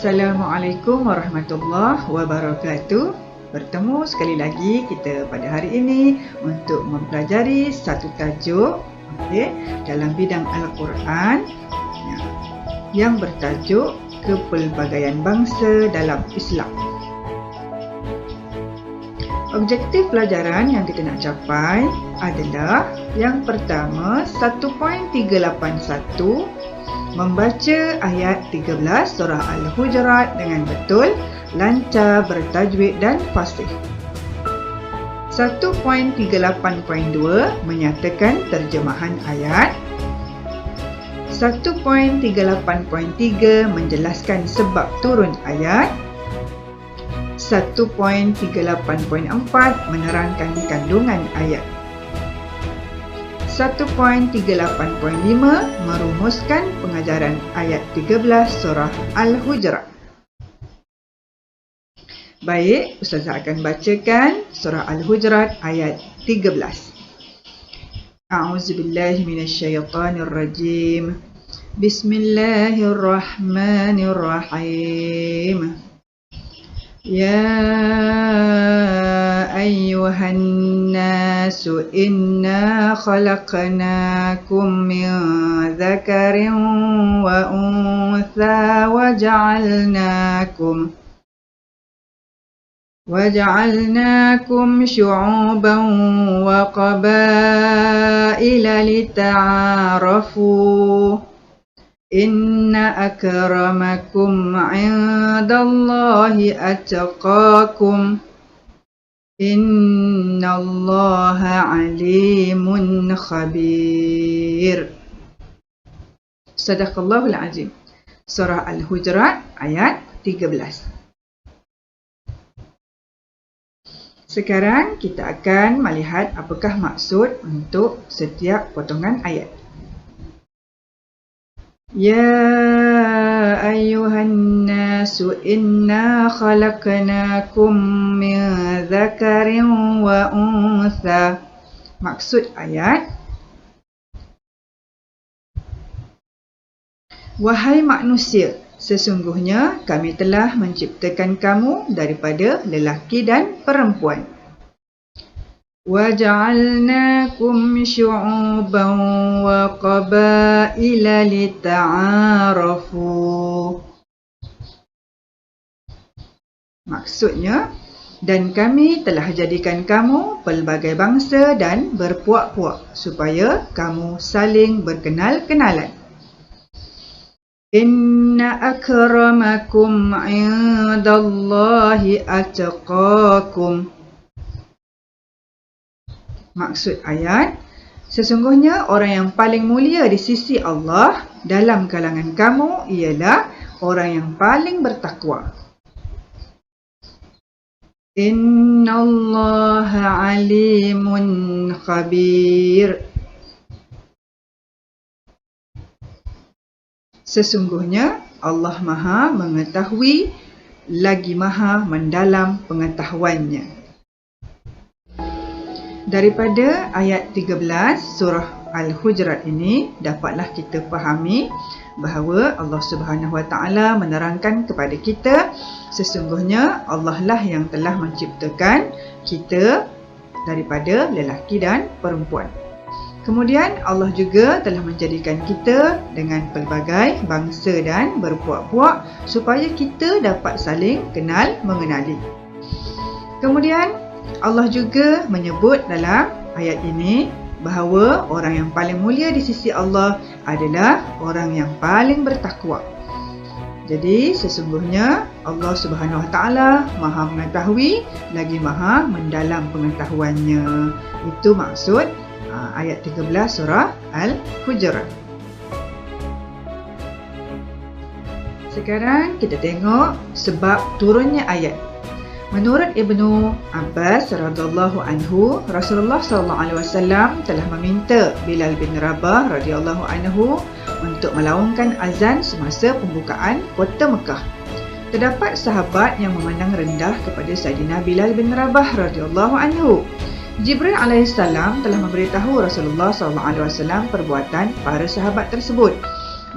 Assalamualaikum warahmatullahi wabarakatuh. Bertemu sekali lagi kita pada hari ini untuk mempelajari satu tajuk dalam bidang Al-Quran yang bertajuk Kepelbagaian Bangsa dalam Islam. Objektif pelajaran yang kita nak capai adalah yang pertama 1.381, membaca ayat 13 surah Al-Hujurat dengan betul, lancar, bertajwid dan fasih. 1.38.2 menyatakan terjemahan ayat. 1.38.3 menjelaskan sebab turun ayat. 1.38.4 menerangkan kandungan ayat. 1.38.5 merumuskan pengajaran ayat 13 surah Al-Hujurat. Baik, Ustazah akan bacakan surah Al-Hujurat ayat 13. A'udzubillahi minasyaitonirrajim. Bismillahirrahmanirrahim. Ya أيها الناس إنا خلقناكم من ذكر وأنثى وجعلناكم شعوبا وقبائل لتعارفوا إن أكرمكم عند الله أتقاكم Innallaha alimun khabir. Sadaqallahul azim. Surah Al-Hujurat ayat 13. Sekarang kita akan melihat apakah maksud untuk setiap potongan ayat. Ya ayyuhan nasu inna khalaqnakum min dzakarin wa untha. Maksud ayat: wahai manusia, sesungguhnya kami telah menciptakan kamu daripada lelaki dan perempuan. وَجَعَلْنَاكُمْ شُعُوبًا وَقَبَائِلَ لِتَعَارَفُوا. Maksudnya, dan kami telah jadikan kamu pelbagai bangsa dan berpuak-puak supaya kamu saling berkenal-kenalan. Inna akramakum indallahi atqakum. Maksud ayat: sesungguhnya orang yang paling mulia di sisi Allah dalam kalangan kamu ialah orang yang paling bertakwa. Innallaha alimun khabir. Sesungguhnya Allah Maha mengetahui lagi Maha mendalam pengetahuannya. Daripada ayat 13 surah Al-Hujurat ini dapatlah kita fahami bahawa Allah Subhanahu Wa Taala menerangkan kepada kita sesungguhnya Allah lah yang telah menciptakan kita daripada lelaki dan perempuan. Kemudian Allah juga telah menjadikan kita dengan pelbagai bangsa dan berpuak-puak supaya kita dapat saling kenal mengenali. Kemudian Allah juga menyebut dalam ayat ini bahawa orang yang paling mulia di sisi Allah adalah orang yang paling bertakwa. Jadi sesungguhnya Allah Subhanahu Wa Taala Maha mengetahui lagi Maha mendalam pengetahuannya. Itu maksud ayat 13 surah Al-Hujurat. Sekarang kita tengok sebab turunnya ayat. Menurut Ibnu Abbas radhiyallahu anhu, Rasulullah sallallahu alaihi wasallam telah meminta Bilal bin Rabah radhiyallahu anhu untuk melaungkan azan semasa pembukaan kota Mekah. Terdapat sahabat yang memandang rendah kepada Saidina Bilal bin Rabah radhiyallahu anhu. Jibril alaihissalam telah memberitahu Rasulullah sallallahu alaihi wasallam perbuatan para sahabat tersebut.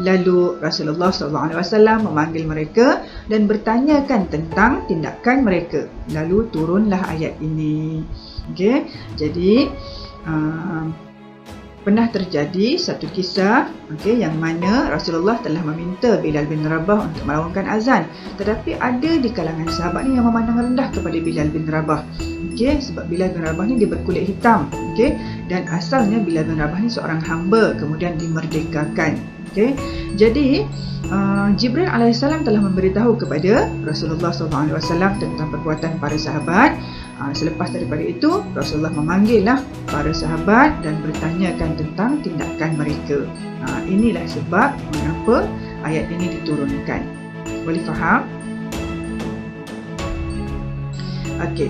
Lalu Rasulullah SAW memanggil mereka dan bertanyakan tentang tindakan mereka. Lalu turunlah ayat ini. Okey, jadi pernah terjadi satu kisah yang mana Rasulullah telah meminta Bilal bin Rabah untuk melaungkan azan, tetapi ada di kalangan sahabat ni yang memandang rendah kepada Bilal bin Rabah. Sebab Bilal bin Rabah ni dia berkulit hitam, dan asalnya Bilal bin Rabah ni seorang hamba kemudian dimerdekakan. Jadi Jibril AS telah memberitahu kepada Rasulullah SAW tentang perbuatan para sahabat. Selepas daripada itu, Rasulullah memanggillah para sahabat dan bertanyakan tentang tindakan mereka. Inilah sebab mengapa ayat ini diturunkan. Boleh faham? Okey.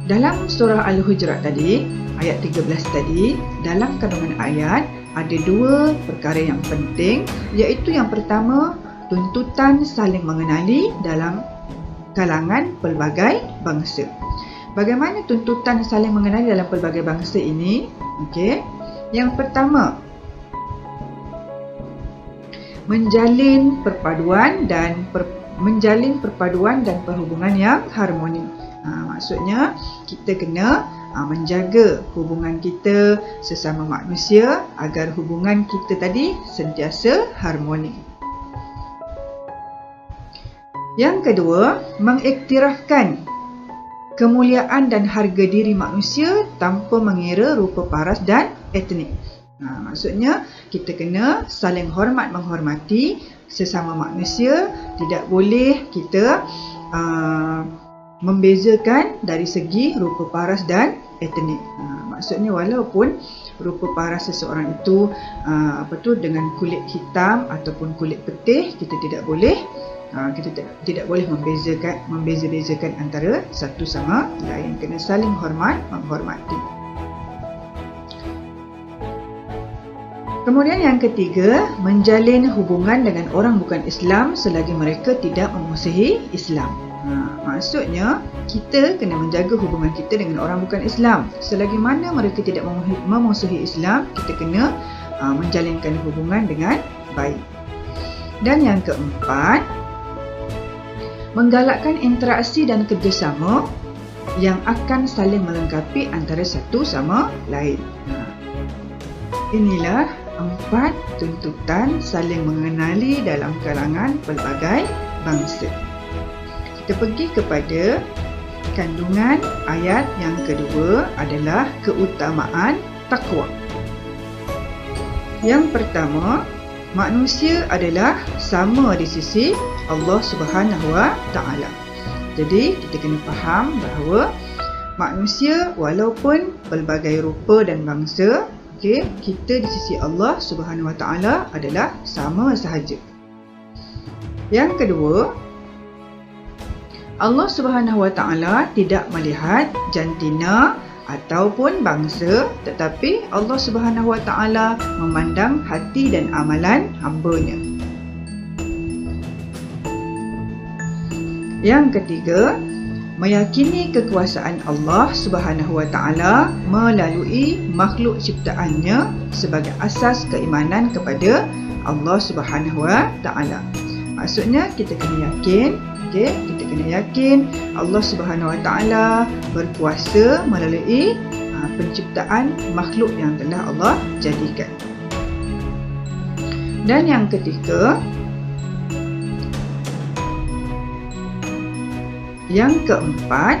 Dalam surah Al-Hujurat tadi, ayat 13 tadi, dalam kandungan ayat ada dua perkara yang penting, iaitu yang pertama, tuntutan saling mengenali dalam kalangan pelbagai bangsa. Bagaimana tuntutan saling mengenali dalam pelbagai bangsa ini? Yang pertama, menjalin perpaduan dan perhubungan yang harmoni. Maksudnya kita kena menjaga hubungan kita sesama manusia agar hubungan kita tadi sentiasa harmoni. Yang kedua, mengiktirafkan kemuliaan dan harga diri manusia tanpa mengira rupa paras dan etnik. Maksudnya kita kena saling hormat menghormati sesama manusia, tidak boleh kita membezakan dari segi rupa paras dan etnik. Maksudnya walaupun rupa paras seseorang itu dengan kulit hitam ataupun kulit putih, kita tidak boleh membeza-bezakan antara satu sama lain. Kena saling hormat menghormati. Kemudian yang ketiga, menjalin hubungan dengan orang bukan Islam selagi mereka tidak memusuhi Islam. Maksudnya kita kena menjaga hubungan kita dengan orang bukan Islam. Selagi mana mereka tidak memusuhi Islam, kita kena menjalinkan hubungan dengan baik. Dan yang keempat, menggalakkan interaksi dan kerjasama yang akan saling melengkapi antara satu sama lain. Inilah 4 tuntutan saling mengenali dalam kalangan pelbagai bangsa. Kita pergi kepada kandungan ayat yang kedua adalah keutamaan takwa. Yang pertama, manusia adalah sama di sisi Allah Subhanahu Wa Taala. Jadi kita kena faham bahawa manusia walaupun pelbagai rupa dan bangsa, kita di sisi Allah Subhanahu Wa Taala adalah sama sahaja. Yang kedua, Allah Subhanahu Wa Taala tidak melihat jantina ataupun bangsa, tetapi Allah Subhanahu Wa Taala memandang hati dan amalan hamba-Nya. Yang ketiga, meyakini kekuasaan Allah Subhanahu Wa Taala melalui makhluk ciptaannya sebagai asas keimanan kepada Allah Subhanahu Wa Taala. Maksudnya kita kena yakin, kita kena yakin Allah Subhanahu Wa Taala berkuasa melalui penciptaan makhluk yang telah Allah jadikan. Dan yang ketiga, yang keempat,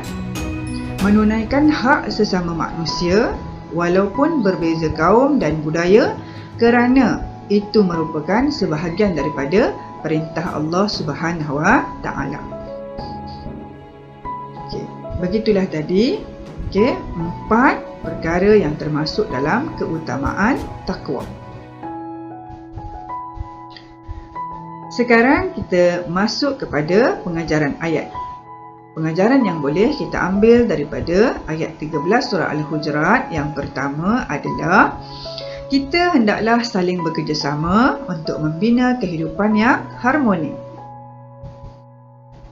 menunaikan hak sesama manusia walaupun berbeza kaum dan budaya, kerana itu merupakan sebahagian daripada perintah Allah Subhanahu Wa Taala. Begitulah tadi 4 perkara yang termasuk dalam keutamaan takwa. Sekarang kita masuk kepada pengajaran ayat. Pengajaran yang boleh kita ambil daripada ayat 13 surah Al-Hujurat yang pertama adalah kita hendaklah saling bekerjasama untuk membina kehidupan yang harmoni.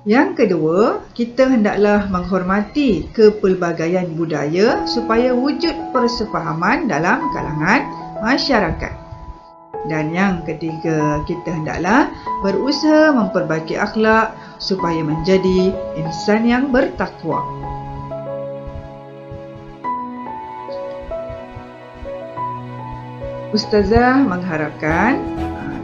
Yang kedua, kita hendaklah menghormati kepelbagaian budaya supaya wujud persefahaman dalam kalangan masyarakat. Dan yang ketiga, kita hendaklah berusaha memperbaiki akhlak supaya menjadi insan yang bertakwa. Ustazah mengharapkan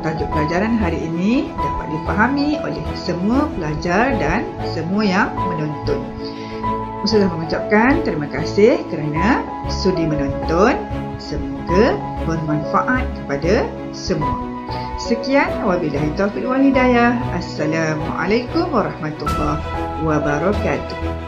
tajuk pelajaran hari ini dapat dipahami oleh semua pelajar dan semua yang menonton. Ustazah mengucapkan terima kasih kerana sudi menonton. Semoga bermanfaat kepada semua. Sekian, wabillahi taufiq wal hidayah. Assalamualaikum warahmatullahi wabarakatuh.